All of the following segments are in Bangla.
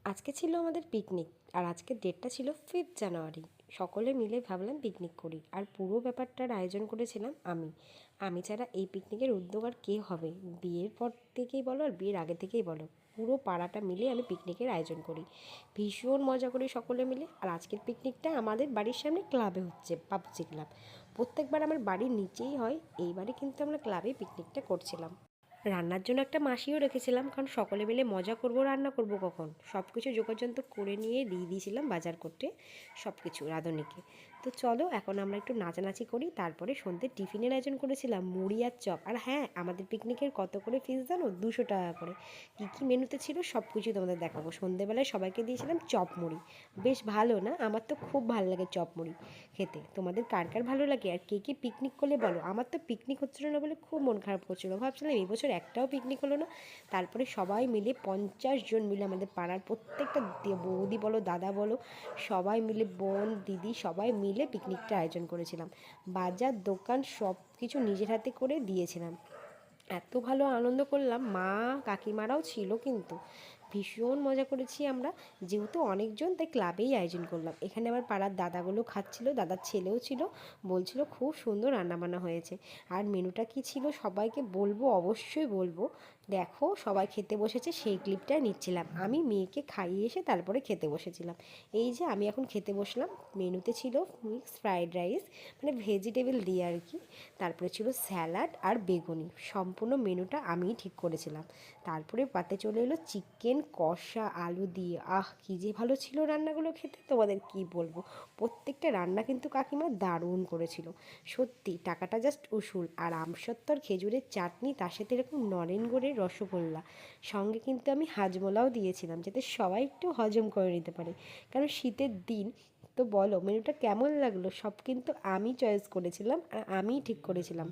আজকে ছিল আমাদের পিকনিক। আর আজকের ডেটটা ছিল 5th জানুয়ারি। সকলে মিলে ভাবলাম পিকনিক করি, আর পুরো ব্যাপারটার আয়োজন করেছিলাম আমি ছাড়া এই পিকনিকের উদ্যোগ আর কে হবে? বিয়ের পর থেকেই বলো আর বিয়ের আগে থেকেই বলো, পুরো পাড়াটা মিলে আমি পিকনিকের আয়োজন করি। ভীষণ মজা করি সকলে মিলে। আর আজকের পিকনিকটা আমাদের বাড়ির সামনে ক্লাবে হচ্ছে, বাবুজি ক্লাব। প্রত্যেকবার আমার বাড়ির নিচেই হয়, এইবারে কিন্তু আমরা ক্লাবে পিকনিকটা করছিলাম। রান্নার জন্য একটা মাসিও রেখেছিলাম, কারণ সকলে মিলে মজা করব, রান্না করব কখন, সব কিছু যোগাযন্ত্র করে নিয়ে দিয়ে দিয়েছিলাম বাজার করতে, সব কিছু রাঁধুনিকে। তো চলো এখন আমরা একটু নাচানাচি করি। তারপরে সন্ধ্যে টিফিনের আয়োজন করেছিলাম মুড়ি আর চপ। আর হ্যাঁ, আমাদের পিকনিকের কত করে ফিস জানো? 200 টাকা করে। কী কী মেনুতে ছিল সব কিছু তোমাদের দেখাবো। সন্ধ্যেবেলায় সবাইকে দিয়েছিলাম চপ মুড়ি। বেশ ভালো না? আমার তো খুব ভালো লাগে চপ মুড়ি খেতে। তোমাদের কার কার ভালো লাগে আর কে কে পিকনিক করলে বলো। আমার তো পিকনিক হচ্ছিল না বলে খুব মন খারাপ করছিল, ভাবছিলাম এই বছর একটাও পিকনিক হলো না। তারপরে সবাই মিলে 50 জন মিলে আমাদের পাড়ার প্রত্যেকটা বৌদি বলো দাদা বলো, সবাই মিলে বোন দিদি সবাই মিলে পিকনিকটা আয়োজন করেছিলাম। বাজার দোকান সব কিছু নিজের হাতে করে দিয়েছিলাম। এত ভালো আনন্দ করলাম, মা কাকিমারাও ছিল কিন্তু। ভীষণ মজা করেছি আমরা। যেহেতু অনেকজন, তাই ক্লাবেই আয়োজন করলাম। এখানে আমার পাড়ার দাদাগুলো খাচ্ছিল, দাদার ছেলেও ছিল, বলছিল খুব সুন্দর রান্নাবান্না হয়েছে। আর মেনুটা কি ছিল সবাইকে বলবো, অবশ্যই বলবো। দেখো সবাই খেতে বসেছে, সেই ক্লিপটাই নিচ্ছিলাম। আমি মেয়েকে খাইয়ে এসে তারপরে খেতে বসেছিলাম। এই যে আমি এখন খেতে বসলাম। মেনুতে ছিল মিক্সড ফ্রাইড রাইস, মানে ভেজিটেবল দিয়ে আর কি। তারপরে ছিল স্যালাড আর বেগুনি। সম্পূর্ণ মেনুটা আমিই ঠিক করেছিলাম। তারপরে পাতে চলে এলো চিকেন কষা আলু দিয়ে। কী যে ভালো ছিল রান্নাগুলো খেতে, তোমাদের কি বলবো। প্রত্যেকটা রান্না কিন্তু কাকিমা দারুণ করেছিল। সত্যি টাকাটা জাস্ট উসুল। আর আমসত্ত্বর খেজুরের চাটনি, তার সাথে এরকম নলেন গুড়ের রসগোল্লা, সঙ্গে কিন্তু আমি হাজমোলাও দিয়েছিলাম, যাতে সবাই একটু হজম করে নিতে পারে, কারণ শীতের দিন। তো বলো মেনুটা কেমন লাগলো? সব কিন্তু আমি চয়েস করেছিলাম আর আমিই ঠিক করেছিলাম।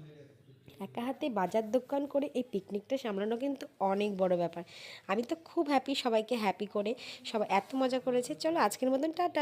একা হাতে বাজার দোকান করে এই পিকনিকটা সামলানো কিন্তু অনেক বড় ব্যাপার। আমি তো খুব হ্যাপি সবাইকে হ্যাপি করে। সবাই এত মজা করেছে। চলো আজকের মতন টাটা।